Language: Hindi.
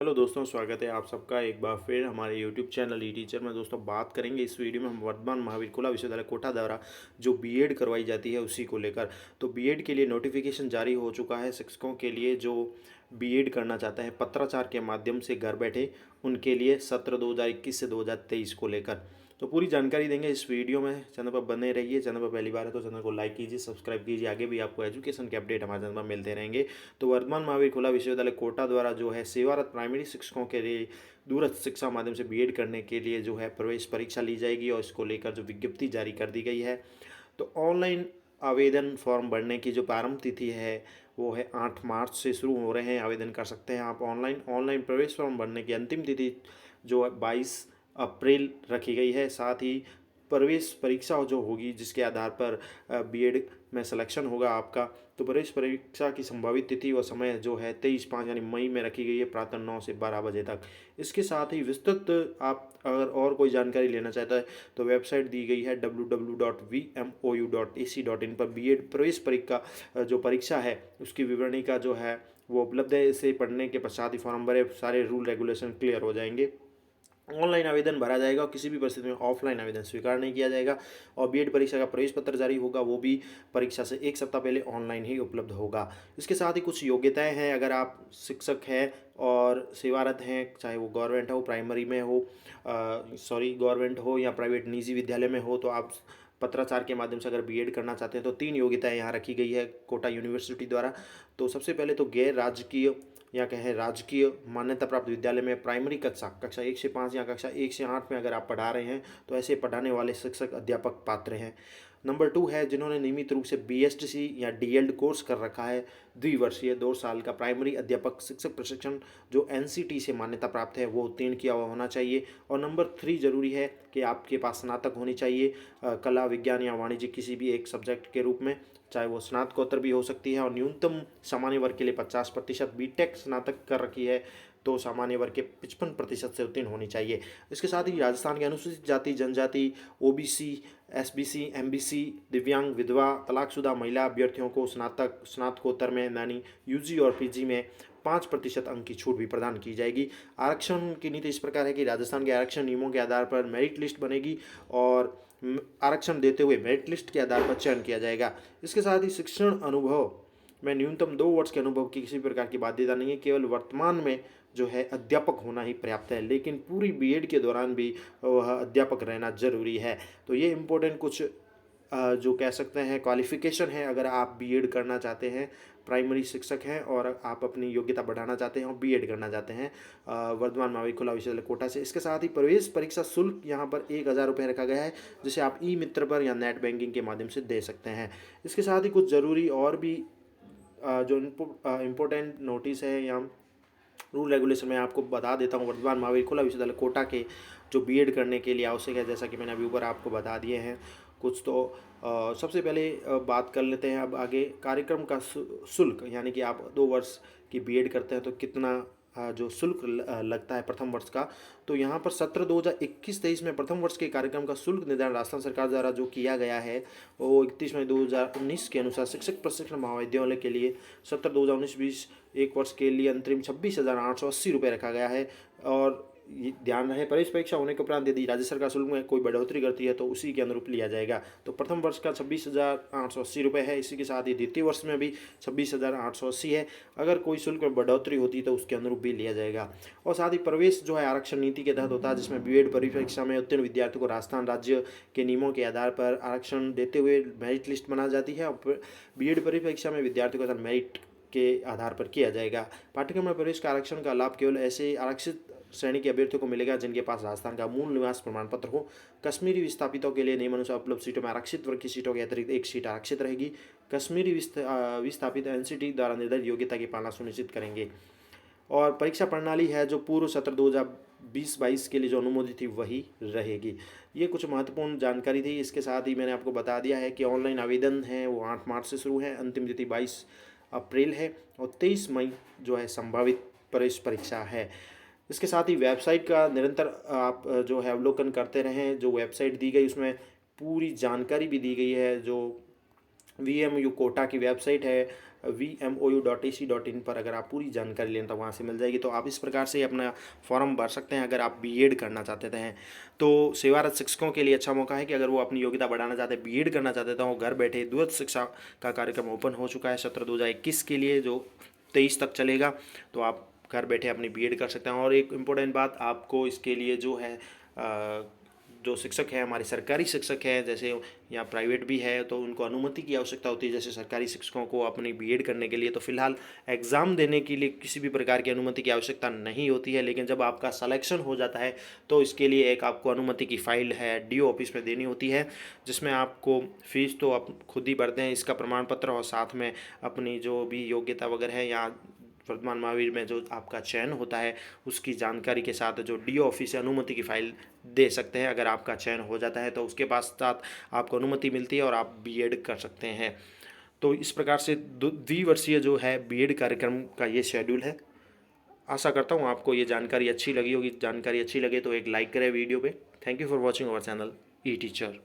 हेलो दोस्तों, स्वागत है आप सबका एक बार फिर हमारे यूट्यूब चैनल ई टीचर में। दोस्तों, बात करेंगे इस वीडियो में हम वर्धमान महावीर खुला विश्वविद्यालय कोटा द्वारा जो बीएड करवाई जाती है उसी को लेकर। तो बीएड के लिए नोटिफिकेशन जारी हो चुका है शिक्षकों के लिए जो बीएड करना चाहते हैं पत्राचार के माध्यम से घर बैठे, उनके लिए सत्र 2021 से 2023 को लेकर। तो पूरी जानकारी देंगे इस वीडियो में। चैनल पर बने रहिए। चैनल पर पहली बार है तो चैनल को लाइक कीजिए, सब्सक्राइब कीजिए। आगे भी आपको एजुकेशन के अपडेट हमारे चैनल पर मिलते रहेंगे। तो वर्धमान महावीर खुला विश्वविद्यालय कोटा द्वारा जो है सेवारत प्राइमरी शिक्षकों के लिए दूरस्थ शिक्षा माध्यम से बीएड करने के लिए जो है प्रवेश परीक्षा ली जाएगी और इसको लेकर जो विज्ञप्ति जारी कर दी गई है। तो ऑनलाइन आवेदन फॉर्म भरने की जो प्रारंभ तिथि है वो है 8 मार्च से शुरू हो रहे हैं। आवेदन कर सकते हैं आप ऑनलाइन प्रवेश फॉर्म भरने की अंतिम तिथि जो है 22 अप्रैल रखी गई है। साथ ही प्रवेश परीक्षा जो होगी जिसके आधार पर बीएड में सिलेक्शन होगा आपका, तो प्रवेश परीक्षा की संभावित तिथि और समय जो है 23/5 यानी मई में रखी गई है, प्रातः 9 से 12 बजे तक। इसके साथ ही विस्तृत आप अगर और कोई जानकारी लेना चाहता है तो वेबसाइट दी गई है www.vmou.ac.in पर। बीएड प्रवेश परीक्षा जो परीक्षा है उसकी विवरणी का जो है वो उपलब्ध है। इसे पढ़ने के पश्चात ही फॉर्म भरे, सारे रूल रेगुलेशन क्लियर हो जाएंगे। ऑनलाइन आवेदन भरा जाएगा और किसी भी परिस्थिति में ऑफलाइन आवेदन स्वीकार नहीं किया जाएगा। और बीएड परीक्षा का प्रवेश पत्र जारी होगा वो भी परीक्षा से एक सप्ताह पहले ऑनलाइन ही उपलब्ध होगा। इसके साथ ही कुछ योग्यताएं हैं। अगर आप शिक्षक हैं और सेवारत हैं, चाहे वो गवर्नमेंट हो, प्राइमरी में हो, गवर्नमेंट हो या प्राइवेट निजी विद्यालय में हो, तो आप पत्राचार के माध्यम से अगर बीएड करना चाहते हैं तो 3 योग्यताएं यहाँ रखी गई है कोटा यूनिवर्सिटी द्वारा। तो सबसे पहले तो गैर राजकीय या कहें राजकीय मान्यता प्राप्त विद्यालय में प्राइमरी कक्षा 1 से 5 या कक्षा 1 से 8 में अगर आप पढ़ा रहे हैं तो ऐसे पढ़ाने वाले शिक्षक अध्यापक पात्र हैं। नंबर 2 है जिन्होंने नियमित रूप से बीएसटीसी या डीएलएड कोर्स कर रखा है, द्विवर्षीय 2 साल का प्राइमरी अध्यापक शिक्षक प्रशिक्षण जो एनसीटी से मान्यता प्राप्त है वो उत्तीर्ण किया हुआ होना चाहिए। और नंबर 3 जरूरी है कि आपके पास स्नातक होनी चाहिए कला, विज्ञान या वाणिज्य किसी भी एक सब्जेक्ट के रूप में, चाहे वो स्नातकोत्तर भी हो सकती है। और न्यूनतम सामान्य वर्ग के लिए 50%, बीटेक स्नातक कर रखी है तो सामान्य वर्ग के 55% से उत्तीर्ण होनी चाहिए। इसके साथ ही राजस्थान के अनुसूचित जाति जनजाति, ओबीसी, एसबीसी, एमबीसी, दिव्यांग, विधवा, तलाकशुदा महिला अभ्यर्थियों को स्नातकोत्तर में यानी यूजी और पीजी में 5% अंक की छूट भी प्रदान की जाएगी। आरक्षण की नीति इस प्रकार है कि राजस्थान के आरक्षण नियमों के आधार पर मेरिट लिस्ट बनेगी और आरक्षण देते हुए मेरिट लिस्ट के आधार पर चयन किया जाएगा। इसके साथ ही शिक्षण अनुभव में न्यूनतम 2 वर्ष के अनुभव की किसी प्रकार की बाध्यता नहीं है। केवल वर्तमान में जो है अध्यापक होना ही पर्याप्त है, लेकिन पूरी बीएड के दौरान भी वह अध्यापक रहना जरूरी है। तो ये इम्पोर्टेंट कुछ जो कह सकते हैं क्वालिफिकेशन है अगर आप बीएड करना चाहते हैं, प्राइमरी शिक्षक हैं और आप अपनी योग्यता बढ़ाना चाहते हैं और बीएड करना चाहते हैं वर्धमान महावीर खुला विश्वविद्यालय कोटा से। इसके साथ ही प्रवेश परीक्षा शुल्क यहाँ पर 1000 रुपये रखा गया है, जिसे आप ई मित्र पर या नेट बैंकिंग के माध्यम से दे सकते हैं। इसके साथ ही कुछ ज़रूरी और भी जो इम्पोर्टेंट नोटिस है या रूल रेगुलेशन मैं आपको बता देता हूँ। वर्धमान महावीर खुला विश्वविद्यालय कोटा के जो बीएड करने के लिए आवश्यक है, जैसा कि मैंने अभी ऊपर आपको बता दिए हैं कुछ। तो सबसे पहले बात कर लेते हैं अब आगे कार्यक्रम का शुल्क, यानी कि आप 2 वर्ष की बीएड करते हैं तो कितना जो शुल्क लगता है प्रथम वर्ष का। तो यहाँ पर सत्र 2021-23 में प्रथम वर्ष के कार्यक्रम का शुल्क निर्धारण राजस्थान सरकार द्वारा जो किया गया है वो 31 मई 2019 के अनुसार शिक्षक प्रशिक्षण महाविद्यालय के लिए सत्र 2019-20 एक वर्ष के लिए अंतरिम 26,880 रुपये रखा गया है। और ध्यान रहे प्रवेश परीक्षा होने के उपरांत यदि राज्य सरकार शुल्क में कोई बढ़ोतरी करती है तो उसी के अनुरूप लिया जाएगा। तो प्रथम वर्ष का 26,880 रुपये है। इसी के साथ ही द्वितीय वर्ष में भी 26,880 है। अगर कोई शुल्क में बढ़ोतरी होती तो उसके अनुरूप भी लिया जाएगा। और साथ ही प्रवेश जो है आरक्षण नीति के तहत होता है, जिसमें बीएड परीक्षा में उत्तीर्ण विद्यार्थियों को राजस्थान राज्य के नियमों के आधार पर आरक्षण देते हुए मेरिट लिस्ट बनाई जाती है और बीएड परीक्षा में विद्यार्थियों का मेरिट के आधार पर किया जाएगा। पाठ्यक्रम में प्रवेश का आरक्षण का लाभ केवल ऐसे आरक्षित श्रेणी के अभ्यर्थियों को मिलेगा जिनके पास राजस्थान का मूल निवास प्रमाण पत्र हो। कश्मीरी विस्थापितों के लिए नियमानुसार उपलब्ध सीटों में आरक्षित वर्ग की सीटों के अतिरिक्त एक सीट आरक्षित रहेगी। कश्मीरी विस्थापित एनसीटी द्वारा निर्धारित योग्यता की पालना सुनिश्चित करेंगे। और परीक्षा प्रणाली है जो पूर्व सत्र 2020-22 के लिए जो अनुमोदित थी वही रहेगी। ये कुछ महत्वपूर्ण जानकारी थी। इसके साथ ही मैंने आपको बता दिया है कि ऑनलाइन आवेदन है वो 8 मार्च से शुरू है, अंतिम तिथि 22 अप्रैल है और 23 मई जो है संभावित प्रवेश परीक्षा है। इसके साथ ही वेबसाइट का निरंतर आप जो है अवलोकन करते रहें। जो वेबसाइट दी गई उसमें पूरी जानकारी भी दी गई है, जो VMU कोटा की वेबसाइट है vmou.ac.in पर अगर आप पूरी जानकारी लें तो वहाँ से मिल जाएगी। तो आप इस प्रकार से अपना फॉर्म भर सकते हैं अगर आप बीएड करना चाहते हैं। तो सेवारत शिक्षकों के लिए अच्छा मौका है कि अगर वो अपनी योग्यता बढ़ाना चाहते हैं, बीएड करना चाहते हैं, तो वो घर बैठे दूरस्थ शिक्षा का कार्यक्रम ओपन हो चुका है सत्र 2021 के लिए, जो 23 तक चलेगा। तो आप घर बैठे अपनी बीएड कर सकते हैं। और एक इम्पोर्टेंट बात, आपको इसके लिए जो है जो शिक्षक हैं, हमारे सरकारी शिक्षक हैं, जैसे यहाँ प्राइवेट भी है, तो उनको अनुमति की आवश्यकता होती है। जैसे सरकारी शिक्षकों को अपनी बीएड करने के लिए तो फिलहाल एग्ज़ाम देने के लिए किसी भी प्रकार की अनुमति की आवश्यकता नहीं होती है, लेकिन जब आपका सिलेक्शन हो जाता है तो इसके लिए एक आपको अनुमति की फ़ाइल है डीओ ऑफिस में देनी होती है, जिसमें आपको फ़ीस तो आप खुद ही भरते हैं, इसका प्रमाण पत्र और साथ में अपनी जो भी योग्यता वगैरह है, यहाँ वर्तमान महावीर में जो आपका चयन होता है उसकी जानकारी के साथ जो डीओ ऑफिस से अनुमति की फ़ाइल दे सकते हैं। अगर आपका चयन हो जाता है तो उसके पश्चात आपको अनुमति मिलती है और आप बीएड कर सकते हैं। तो इस प्रकार से द्विवर्षीय जो है बीएड कार्यक्रम का ये शेड्यूल है। आशा करता हूँ आपको ये जानकारी अच्छी लगी होगी। जानकारी अच्छी लगे तो एक लाइक करें वीडियो पे। Thank you for watching our channel E teacher.